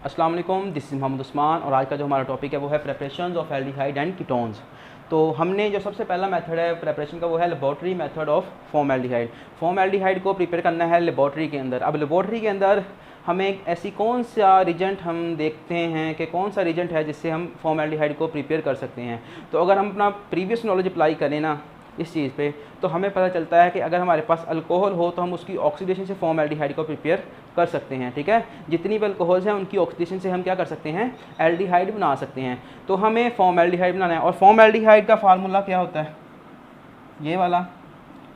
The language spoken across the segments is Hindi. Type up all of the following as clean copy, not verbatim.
अस्सलाम वालेकुम, दिस इज़ मोहम्मद उस्मान और आज का जो हमारा टॉपिक है वो है preparation of aldehyde and ketones. तो हमने जो सबसे पहला मेथड है प्रेपरेशन का वो है laboratory method of formaldehyde. Formaldehyde को प्रिपेयर करना है लेबोरेटरी के अंदर। अब लेबोरेटरी के अंदर हमें एक ऐसी कौन सा रिजेंट हम देखते हैं कि कौन सा रिजेंट है जिससे हम फॉर्मल्डिहाइड को प्रिपेयर कर सकते हैं। तो अगर हम अपना प्रीवियस नॉलेज अप्लाई करें ना इस चीज़ पे, तो हमें पता चलता है कि अगर हमारे पास अल्कोहल हो तो हम उसकी ऑक्सीडेशन से फॉर्मल्डिहाइड को प्रिपेयर कर सकते हैं। ठीक है, जितनी भी अल्कोहल्स हैं उनकी ऑक्सीडेशन से हम क्या कर सकते हैं, एल्डिहाइड बना सकते हैं। तो हमें फॉर्मल्डिहाइड बनाना है और फॉर्मल्डिहाइड का फार्मूला क्या होता है, ये वाला।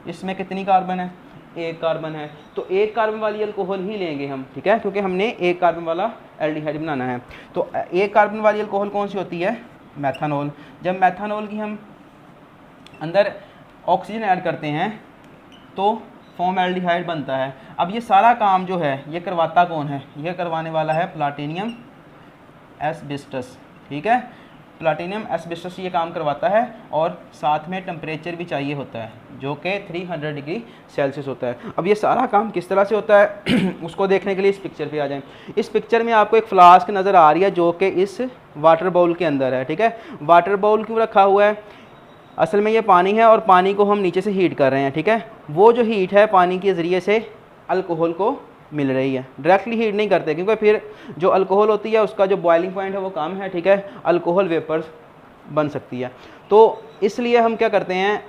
इसमें कितनी कार्बन है, एक कार्बन है, तो एक कार्बन वाली अल्कोहल ही लेंगे हम। ठीक है, क्योंकि हमने एक कार्बन वाला एल्डिहाइड बनाना है। तो एक कार्बन वाली अल्कोहल कौन सी होती है, मैथानॉल। जब मैथानॉल की हम अंदर ऑक्सीजन ऐड करते हैं तो फॉर्मल्डिहाइड बनता है। अब ये सारा काम जो है ये करवाता कौन है, ये करवाने वाला है प्लाटिनियम एस्बेस्टस। ठीक है, प्लाटिनियम एस्बेस्टस ये काम करवाता है और साथ में टेम्परेचर भी चाहिए होता है जो कि 300 डिग्री सेल्सियस होता है। अब ये सारा काम किस तरह से होता है उसको देखने के लिए इस पिक्चर पे आ जाएं। इस पिक्चर में आपको एक फ्लास्क नज़र आ रही है जो कि इस वाटर बाउल के अंदर है। ठीक है, वाटर बाउल क्यों रखा हुआ है, असल में ये पानी है और पानी को हम नीचे से हीट कर रहे हैं। ठीक है, वो जो हीट है पानी के ज़रिए से अल्कोहल को मिल रही है, डायरेक्टली हीट नहीं करते क्योंकि फिर जो अल्कोहल होती है उसका जो बॉइलिंग पॉइंट है वो कम है। ठीक है, अल्कोहल वेपर्स बन सकती है। तो इसलिए हम क्या करते हैं,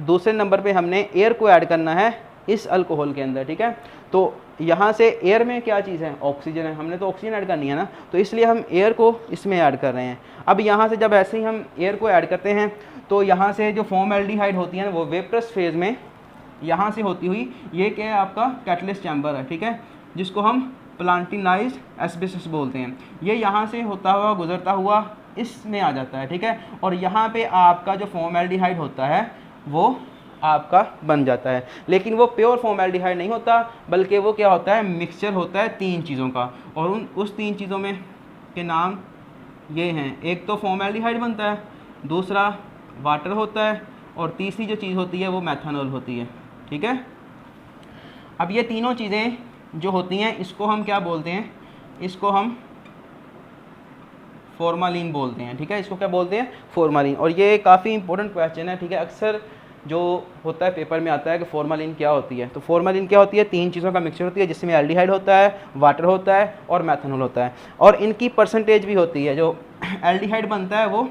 दूसरे नंबर पे हमने एयर को ऐड करना है इस अल्कोहल के अंदर। ठीक है, तो यहाँ से एयर में क्या चीज़ है, ऑक्सीजन है, हमने तो ऑक्सीजन ऐड करनी है ना, तो इसलिए हम एयर को इसमें ऐड कर रहे हैं। अब यहाँ से जब ऐसे ही हम एयर को ऐड करते हैं तो यहाँ से जो फॉर्मल्डिहाइड होती है ना वो वेपरस फेज़ में यहाँ से होती हुई, ये क्या है आपका कैटलिस्ट चैम्बर है। ठीक है, जिसको हम प्लाटिनाइज्ड एस्बेस्टस बोलते हैं। ये यहाँ से होता हुआ गुजरता हुआ इसमें आ जाता है। ठीक है, और यहाँ पे आपका जो फॉर्मल्डिहाइड होता है वो आपका बन जाता है, लेकिन वो प्योर फॉर्मल्डिहाइड नहीं होता बल्कि वो क्या होता है, मिक्सचर होता है तीन चीज़ों का। और उस तीन चीज़ों में के नाम ये हैं, एक तो फॉर्मल्डिहाइड बनता है, दूसरा वाटर होता है और तीसरी जो चीज़ होती है वो मैथानॉल होती है। ठीक है, अब ये तीनों चीज़ें जो होती हैं इसको हम क्या बोलते हैं, इसको हम फॉर्मालिन बोलते हैं। ठीक है, इसको क्या बोलते हैं, फॉर्मालिन। और ये काफ़ी इंपॉर्टेंट क्वेश्चन है। ठीक है, अक्सर जो होता है पेपर में आता है कि फॉर्मालिन क्या होती है। तो फॉर्मालिन क्या होती है, तीन चीज़ों का मिक्सचर होती है जिसमें एल्डिहाइड होता है, वाटर होता है और मैथानॉल होता है। और इनकी परसेंटेज भी होती है, जो एल्डिहाइड बनता है वो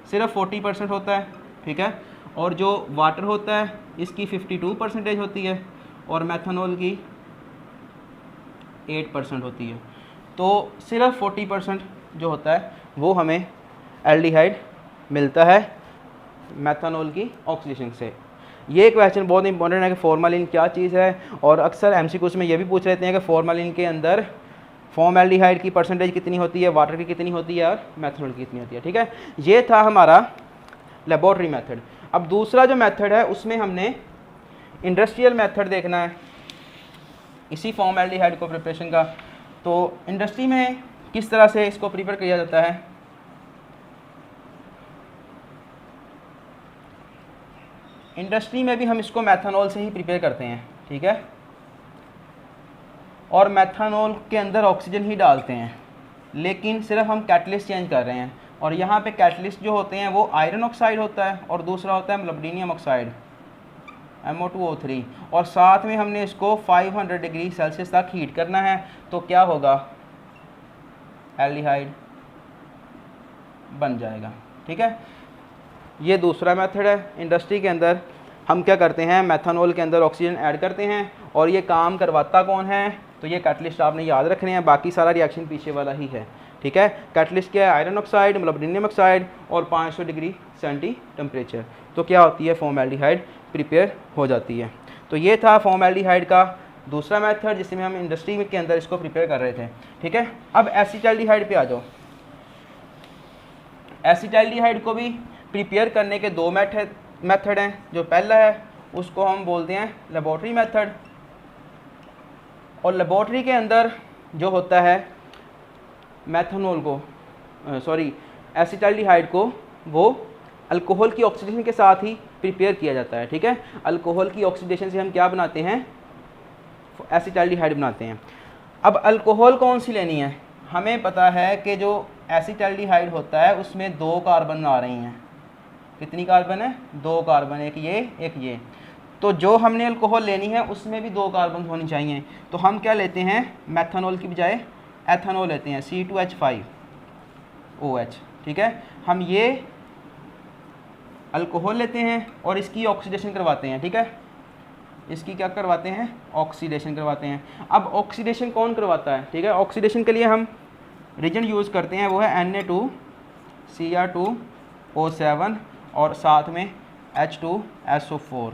सिर्फ 40% होता है। ठीक है, और जो वाटर होता है इसकी 52% होती है और मैथानॉल की 8% होती है। तो सिर्फ 40% जो होता है वो हमें एल्डिहाइड मिलता है मैथानॉल की ऑक्सीडेशन से। ये क्वेश्चन बहुत इंपॉर्टेंट है कि फॉर्मालिन क्या चीज़ है, और अक्सर एमसीक्यूज़ में ये भी पूछ लेते हैं कि फॉर्मालिन के अंदर फॉर्मल्डिहाइड की परसेंटेज कितनी होती है, वाटर की कितनी होती है और मैथानॉल की कितनी होती है। ठीक है, ये था हमारा लेबोरेटरी मेथड। अब दूसरा जो मेथड है उसमें हमने इंडस्ट्रियल मेथड देखना है इसी फॉर्मल्डिहाइड को प्रिपरेशन का। तो इंडस्ट्री में किस तरह से इसको प्रिपेयर किया जाता है, इंडस्ट्री में भी हम इसको मैथानॉल से ही प्रिपेयर करते हैं। ठीक है, और मैथानॉल के अंदर ऑक्सीजन ही डालते हैं, लेकिन सिर्फ हम कैटलिस्ट चेंज कर रहे हैं। और यहाँ पे कैटलिस्ट जो होते हैं वो आयरन ऑक्साइड होता है और दूसरा होता है मोलिब्डेनम ऑक्साइड MO2O3, और साथ में हमने इसको 500 डिग्री सेल्सियस तक हीट करना है। तो क्या होगा, एल्डिहाइड बन जाएगा। ठीक है, ये दूसरा मेथड है। इंडस्ट्री के अंदर हम क्या करते हैं, मैथानॉल के अंदर ऑक्सीजन ऐड करते हैं और ये काम करवाता कौन है, तो ये कैटलिस्ट आपने याद रखने हैं, बाकी सारा रिएक्शन पीछे वाला ही है। ठीक है, कैटलिस्ट क्या है, आयरन ऑक्साइड, मोलिब्डेनम ऑक्साइड और 500 डिग्री सेंटी टेम्परेचर। तो क्या होती है, फॉर्मल्डिहाइड प्रिपेयर हो जाती है। तो ये था फॉर्मल्डिहाइड का दूसरा मेथड जिसमें हम इंडस्ट्री के अंदर इसको प्रिपेयर कर रहे थे। ठीक है, अब एसिटाल्डिहाइड पे आ जाओ। एसिटाल्डिहाइड को भी प्रिपेयर करने के दो मेथड हैं। जो पहला है उसको हम बोलते हैं लेबोरेटरी मेथड, और लेबोरेटरी के अंदर जो होता है मैथानॉल को एसिटाल्डिहाइड को वो अल्कोहल की ऑक्सीडेशन के साथ ही प्रिपेयर किया जाता है। ठीक है, अल्कोहल की ऑक्सीडेशन से हम क्या बनाते हैं, एसिटाल्डिहाइड बनाते हैं। अब अल्कोहल कौन सी लेनी है, हमें पता है कि जो एसिटाल्डिहाइड होता है उसमें 2 कार्बन आ रही हैं। कितनी कार्बन है? 2 कार्बन, एक ये। तो जो हमने अल्कोहल लेनी है उसमें भी 2 कार्बन होनी चाहिए। तो हम क्या लेते हैं, मेथनॉल की बजाय एथेनॉल लेते हैं, C2H5OH। ठीक है, हम ये अल्कोहल लेते हैं और इसकी ऑक्सीडेशन करवाते हैं। ठीक है, इसकी क्या करवाते हैं? ऑक्सीडेशन करवाते हैं। अब ऑक्सीडेशन कौन करवाता है? ठीक है, ऑक्सीडेशन के लिए हम रीजन यूज़ करते हैं, वो है Na2Cr2O7 और साथ में H2SO4।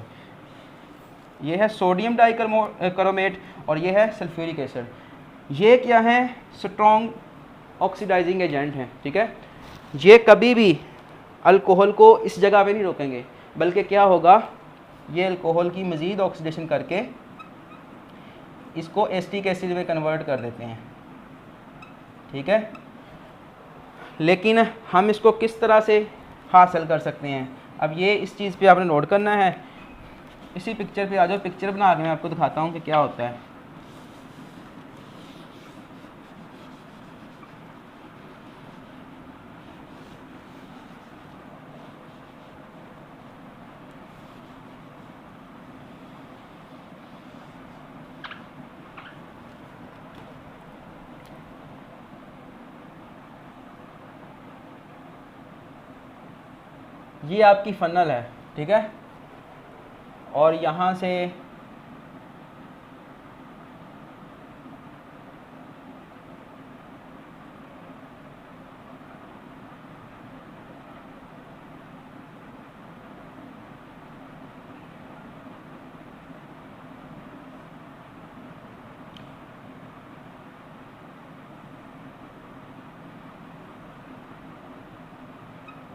ये है सोडियम डाइक्रोमेट और ये है सल्फ्यूरिक एसिड। ये क्या है? स्ट्रॉन्ग ऑक्सीडाइजिंग एजेंट हैं। ठीक है, ये कभी भी अल्कोहल को इस जगह पे नहीं रोकेंगे, बल्कि क्या होगा, ये अल्कोहल की मज़ीद ऑक्सीडेशन करके इसको एसिटिक एसिड में कन्वर्ट कर देते हैं। ठीक है, लेकिन हम इसको किस तरह से हासिल कर सकते हैं, अब ये इस चीज़ पे आपने नोट करना है। इसी पिक्चर पे आ जाओ, पिक्चर बना के मैं आपको दिखाता हूँ कि क्या होता है। ये आपकी फनल है। ठीक है, और यहाँ से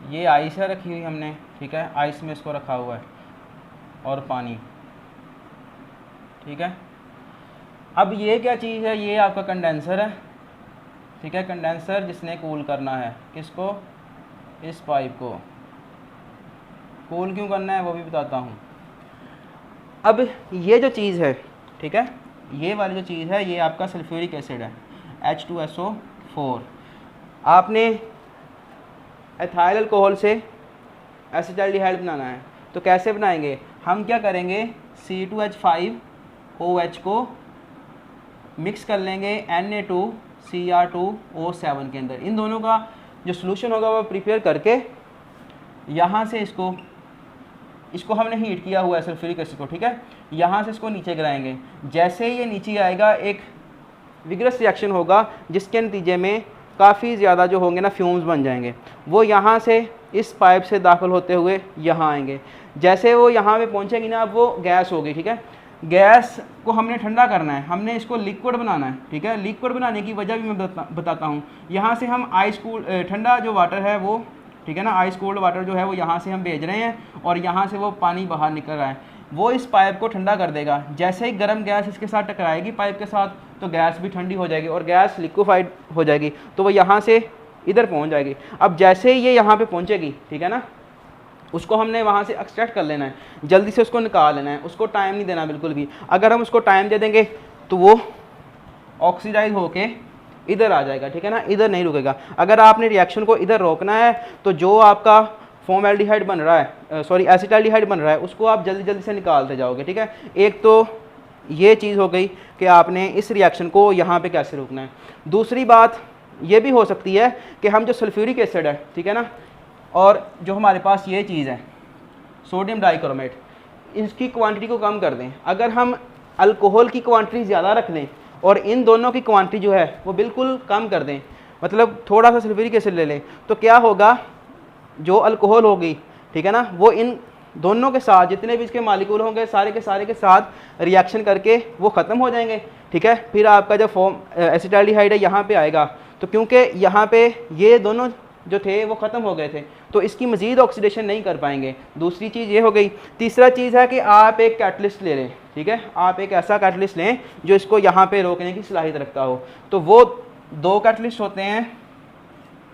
ये आइस है रखी हुई हमने। ठीक है, आइस में इसको रखा हुआ है और पानी। ठीक है, अब ये क्या चीज़ है? ये आपका कंडेंसर है। ठीक है, कंडेंसर जिसने कूल करना है किसको? इस पाइप को। कूल क्यों करना है वो भी बताता हूँ। अब ये जो चीज़ है, ठीक है, ये वाली जो चीज़ है ये आपका सल्फ्यूरिक एसिड है, H2SO4। आपने एथाइल अल्कोहल से एसिटाल्डिहाइड बनाना है, तो कैसे बनाएंगे? हम क्या करेंगे, C2H5OH को मिक्स कर लेंगे Na2Cr2O7 के अंदर। इन दोनों का जो सोल्यूशन होगा वो प्रिपेयर करके यहाँ से इसको हमने हीट किया हुआ है सल्फ्यूरिक एसिड को। ठीक है, यहाँ से इसको नीचे गिराएंगे। जैसे ही ये नीचे आएगा एक विग्रस रिएक्शन होगा जिसके नतीजे में काफ़ी ज़्यादा जो होंगे ना फ्यूम्स बन जाएंगे। वो यहाँ से इस पाइप से दाखिल होते हुए यहाँ आएंगे। जैसे वो यहाँ पे पहुँचेगी ना, अब वो गैस होगी। ठीक है, गैस को हमने ठंडा करना है, हमने इसको लिक्विड बनाना है। ठीक है, लिक्विड बनाने की वजह भी मैं बताता हूँ। यहाँ से हम आइस कूल ठंडा जो वाटर है वो, ठीक है ना, आइस कोल्ड वाटर जो है वो यहाँ से हम भेज रहे हैं और यहाँ से वो पानी बाहर निकल रहा है। वो इस पाइप को ठंडा कर देगा। जैसे ही गर्म गैस इसके साथ टकराएगी पाइप के साथ, तो गैस भी ठंडी हो जाएगी और गैस लिक्विफाइड हो जाएगी, तो वो यहाँ से इधर पहुँच जाएगी। अब जैसे ही ये यहाँ पे पहुँचेगी, ठीक है ना, उसको हमने वहाँ से एक्सट्रैक्ट कर लेना है, जल्दी से उसको निकाल लेना है, उसको टाइम नहीं देना बिल्कुल भी। अगर हम उसको टाइम दे देंगे तो वो ऑक्सीडाइज होके इधर आ जाएगा। ठीक है ना, इधर नहीं रुकेगा। अगर आपने रिएक्शन को इधर रोकना है तो जो आपका फॉर्मेल्डिहाइड बन रहा है, सॉरी एसिटाल्डिहाइड बन रहा है, उसको आप जल्दी जल्दी से निकालते जाओगे। ठीक है, एक तो ये चीज़ हो गई कि आपने इस रिएक्शन को यहाँ पे कैसे रोकना है। दूसरी बात ये भी हो सकती है कि हम जो सल्फ्यूरिक एसिड है, ठीक है ना, और जो हमारे पास ये चीज़ है सोडियम डाइक्रोमेट, इसकी क्वांटिटी को कम कर दें। अगर हम अल्कोहल की क्वांटिटी ज़्यादा रख दें और इन दोनों की क्वांटिटी जो है वो बिल्कुल कम कर दें, मतलब थोड़ा सा सल्फ्यूरिक एसिड ले लें, तो क्या होगा, जो अल्कोहल होगी, ठीक है ना, वो इन दोनों के साथ जितने भी इसके मालिक्यूल होंगे सारे के साथ रिएक्शन करके वो ख़त्म हो जाएंगे। ठीक है, फिर आपका जो फॉर्म एसिटाल्डिहाइड है यहाँ पे आएगा, तो क्योंकि यहाँ पे ये दोनों जो थे वो ख़त्म हो गए थे, तो इसकी मज़ीद ऑक्सीडेशन नहीं कर पाएंगे। दूसरी चीज़ ये हो गई। तीसरा चीज़ है कि आप एक कैटलिस्ट ले लें। ठीक है, आप एक ऐसा कैटलिस्ट लें जो इसको यहाँ पे रोकने की सलाहियत रखता हो। तो वो 2 कैटलिस्ट होते हैं,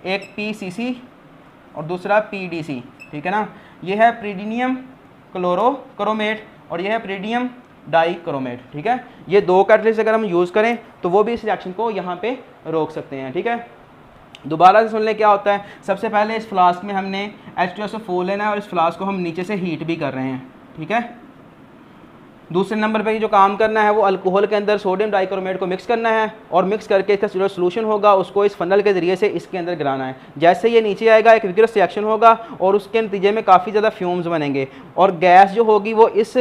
एक PCC और दूसरा PDC। ठीक है ना, ये है प्रीडिनियम क्लोरोक्रोमेट और ये है प्रीडियम डाइक्रोमेट। ठीक है, ये 2 कैटलिस्ट अगर हम यूज़ करें तो वो भी इस रिएक्शन को यहाँ पे रोक सकते हैं। ठीक है, दोबारा से सुन ले क्या होता है। सबसे पहले इस फ्लास्क में हमने H2SO4 लेना है और इस फ्लास्क को हम नीचे से हीट भी कर रहे हैं। ठीक है, दूसरे नंबर पे जो काम करना है वो अल्कोहल के अंदर सोडियम डाइक्रोमेट को मिक्स करना है और मिक्स करके इसका जो सोल्यूशन होगा उसको इस फनल के ज़रिए से इसके अंदर गिराना है। जैसे ये नीचे आएगा एक विग्रस रिएक्शन होगा और उसके नतीजे में काफ़ी ज़्यादा फ्यूम्स बनेंगे और गैस जो होगी वो इस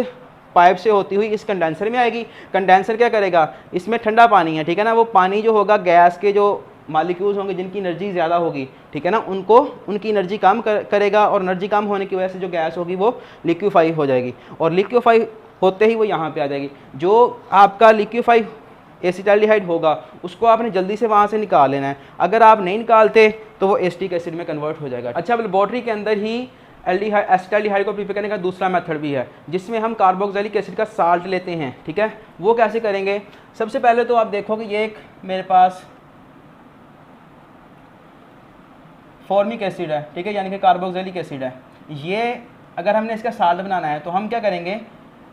पाइप से होती हुई इस कंडेंसर में आएगी। कंडेंसर क्या करेगा, इसमें ठंडा पानी है, ठीक है ना, वो पानी जो होगा गैस के जो मालिक्यूल्स होंगे जिनकी एनर्जी ज़्यादा होगी, ठीक है ना, उनकी एनर्जी कम करेगा और एनर्जी कम होने की वजह से जो गैस होगी वो लिक्विफाई हो जाएगी और लिक्विफाई होते ही वो यहाँ पे आ जाएगी। जो आपका लिक्विफाई एसिटाल्डिहाइड होगा उसको आपने जल्दी से वहाँ से निकाल लेना है। अगर आप नहीं निकालते तो वो एसिटिक एसिड में कन्वर्ट हो जाएगा। अच्छा, लेबोरेटरी के अंदर ही एसिटाल्डिहाइड को प्रिपेयर करने का दूसरा मेथड भी है जिसमें हम कार्बोक्सिलिक एसिड का साल्ट लेते हैं। ठीक है, वो कैसे करेंगे। सबसे पहले तो आप देखो कि ये एक मेरे पास फॉर्मिक एसिड है, ठीक है, यानी कि कार्बोक्सिलिक एसिड है। ये अगर हमने इसका साल्ट बनाना है तो हम क्या करेंगे,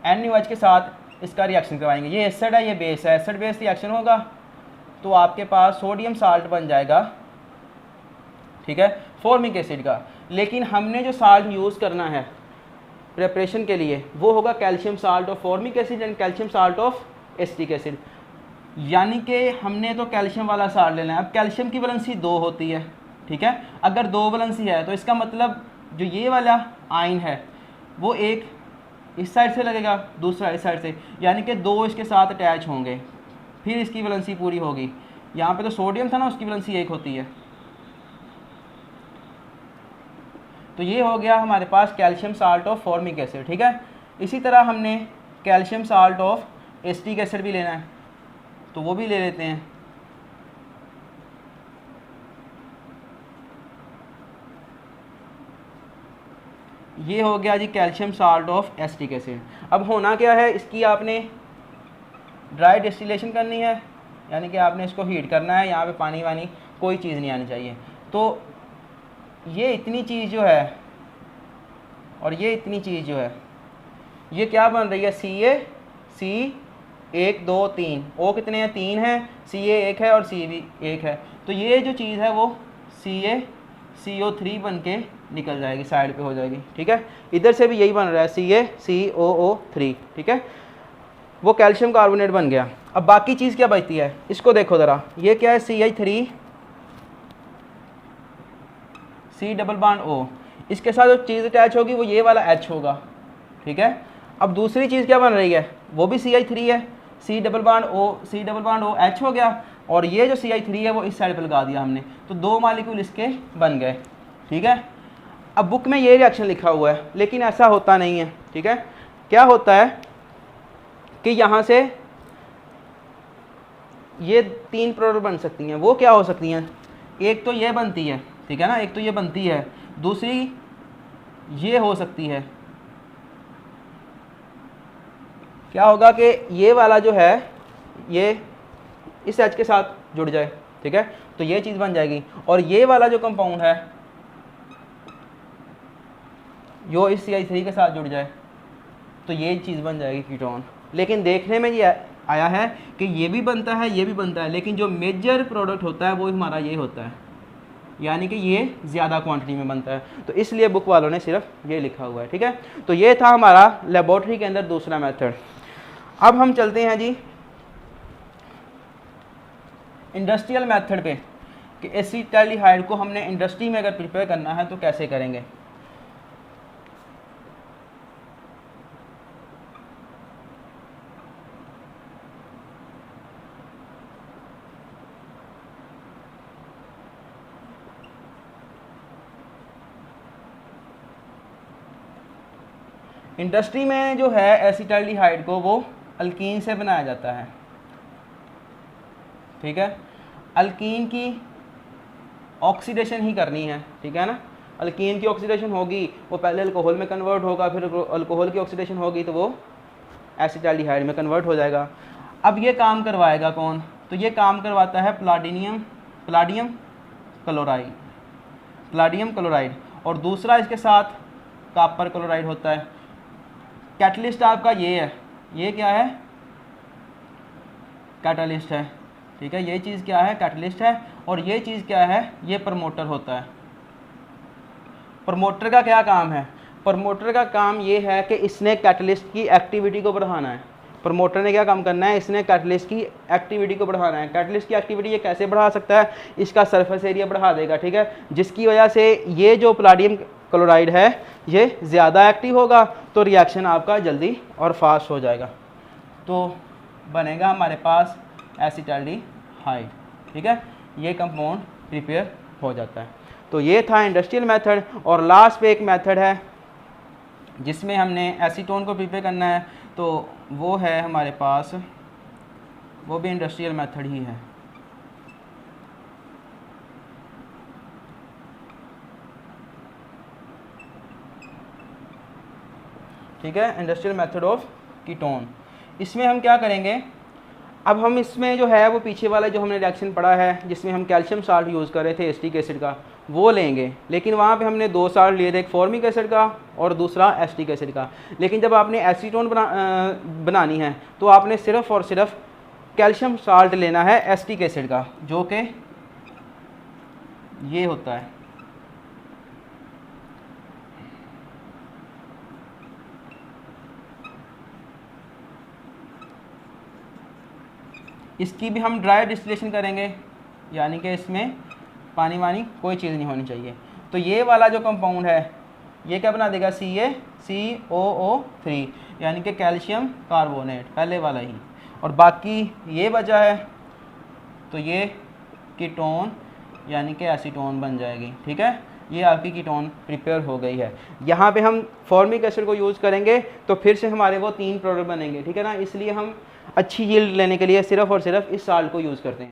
NaOH के साथ इसका रिएक्शन करवाएंगे। ये एसिड है, ये बेस है, एसिड बेस रिएक्शन होगा तो आपके पास सोडियम साल्ट बन जाएगा। ठीक है, फॉर्मिक एसिड का। लेकिन हमने जो साल्ट यूज़ करना है प्रिपरेशन के लिए वो होगा calcium salt of formic acid and calcium salt of acetic acid. यानी कि हमने तो कैल्शियम वाला साल्ट लेना है। अब कैल्शियम की वैलेंसी 2 होती है। ठीक है, अगर 2 वैलेंसी है तो इसका मतलब जो ये वाला आयन है वो एक इस साइड से लगेगा, दूसरा इस साइड से, यानी कि 2 इसके साथ अटैच होंगे, फिर इसकी वैलेंसी पूरी होगी। यहाँ पे तो सोडियम था ना, उसकी वैलेंसी 1 होती है। तो ये हो गया हमारे पास calcium salt of formic acid. ठीक है, इसी तरह हमने calcium salt of acetic acid भी लेना है तो वो भी ले लेते हैं। ये हो गया जी calcium salt of acetic acid. अब होना क्या है, इसकी आपने ड्राई डिस्टिलेशन करनी है, यानी कि आपने इसको हीट करना है। यहाँ पे पानी वानी कोई चीज़ नहीं आनी चाहिए। तो ये इतनी चीज़ जो है और ये इतनी चीज़ जो है ये क्या बन रही है, C 1 2 3, O कितने हैं, 3 हैं, Ca 1 है और C भी 1 है। तो ये जो चीज़ है वो CaCO3 बन के निकल जाएगी, साइड पे हो जाएगी। ठीक है, इधर से भी यही बन रहा है CaCOO3। ठीक है, वो कैल्शियम कार्बोनेट बन गया। अब बाकी चीज़ क्या बचती है, इसको देखो ज़रा, ये क्या है, CH3 C double bond O, इसके साथ जो चीज़ अटैच होगी वो ये वाला H होगा। ठीक है, अब दूसरी चीज़ क्या बन रही है, वो भी CH3 है, C double bond O H हो गया और ये जो CH3 है वो इस साइड पर लगा दिया हमने, तो 2 मॉलिक्यूल इसके बन गए। ठीक है, अब बुक में ये रिएक्शन लिखा हुआ है लेकिन ऐसा होता नहीं है। ठीक है, क्या होता है कि यहाँ से ये 3 प्रोडक्ट बन सकती हैं। वो क्या हो सकती हैं, एक तो ये बनती है, ठीक है ना, एक तो ये बनती है, दूसरी ये हो सकती है। क्या होगा कि ये वाला जो है ये इस H के साथ जुड़ जाए। ठीक है, तो ये चीज़ बन जाएगी और ये वाला जो कंपाउंड है जो इस CH3 के साथ जुड़ जाए तो ये चीज़ बन जाएगी कीटोन। लेकिन देखने में ये आया है कि ये भी बनता है, ये भी बनता है, लेकिन जो मेजर प्रोडक्ट होता है वो हमारा ये होता है, यानी कि ये ज़्यादा क्वांटिटी में बनता है। तो इसलिए बुक वालों ने सिर्फ ये लिखा हुआ है। ठीक है, तो ये था हमारा लेबोरेटरी के अंदर दूसरा मेथड। अब हम चलते हैं जी इंडस्ट्रियल मेथड पे कि एसिटाल्डिहाइड को हमने इंडस्ट्री में अगर प्रिपेयर करना है तो कैसे करेंगे। इंडस्ट्री में जो है एसिटाल्डिहाइड को वो अल्कीन से बनाया जाता है। ठीक है, अल्कीन की ऑक्सीडेशन ही करनी है। ठीक है ना, अल्कीन की ऑक्सीडेशन होगी वो पहले अल्कोहल में कन्वर्ट होगा, फिर अल्कोहल की ऑक्सीडेशन होगी तो वो एसिटाल्डिहाइड में कन्वर्ट हो जाएगा। अब ये काम करवाएगा कौन, तो ये काम करवाता है पलाडियम क्लोराइड और दूसरा इसके साथ कॉपर क्लोराइड होता है। कैटलिस्ट आपका ये है, ये क्या है, कैटलिस्ट है, ठीक है, ये चीज़ क्या है, कैटलिस्ट है, और ये चीज़ क्या है, ये प्रमोटर होता है। प्रमोटर का क्या काम है, प्रमोटर का काम ये है कि इसने कैटलिस्ट की एक्टिविटी को बढ़ाना है। प्रमोटर ने क्या काम करना है, इसने कैटलिस्ट की एक्टिविटी को बढ़ाना है। कैटलिस्ट की एक्टिविटी ये कैसे बढ़ा सकता है, इसका सरफेस एरिया बढ़ा देगा, ठीक है, जिसकी वजह से ये जो पैलेडियम क्लोराइड है ये ज़्यादा एक्टिव होगा, तो रिएक्शन आपका जल्दी और फास्ट हो जाएगा, तो बनेगा हमारे पास एसिटाल्डिहाइड, ठीक है, ये कंपाउंड प्रिपेयर हो जाता है। तो ये था इंडस्ट्रियल मेथड। और लास्ट पे एक मेथड है जिसमें हमने एसीटोन को प्रिपेयर करना है, तो वो है हमारे पास, वो भी इंडस्ट्रियल मेथड ही है। ठीक है, इंडस्ट्रियल मेथड ऑफ कीटोन। इसमें हम क्या करेंगे, अब हम इसमें जो है वो पीछे वाला जो हमने रिएक्शन पढ़ा है जिसमें हम कैल्शियम साल्ट यूज़ कर रहे थे एसिटिक एसिड का, वो लेंगे, लेकिन वहाँ पे हमने 2 साल्ट लिए थे, एक फॉर्मिक एसिड का और दूसरा एसिटिक एसिड का। लेकिन जब आपने एसीटोन बनानी है तो आपने सिर्फ़ और सिर्फ कैल्शियम साल्ट लेना है एसिटिक एसिड का, जो कि ये होता है, इसकी भी हम ड्राई डिस्टिलेशन करेंगे, यानी कि इसमें पानी वानी कोई चीज़ नहीं होनी चाहिए। तो ये वाला जो कंपाउंड है ये क्या बना देगा, CaCOO3, यानी कि कैल्शियम कार्बोनेट, पहले वाला ही, और बाकी ये बचा है तो ये कीटोन यानी कि एसीटोन बन जाएगी, ठीक है, ये आपकी कीटोन प्रिपेयर हो गई है। यहाँ पे हम फॉर्मिक एसिड को यूज़ करेंगे तो फिर से हमारे वो 3 प्रोडक्ट बनेंगे, ठीक है ना, इसलिए हम अच्छी यील्ड लेने के लिए सिर्फ और सिर्फ इस साल्ट को यूज़ करते हैं।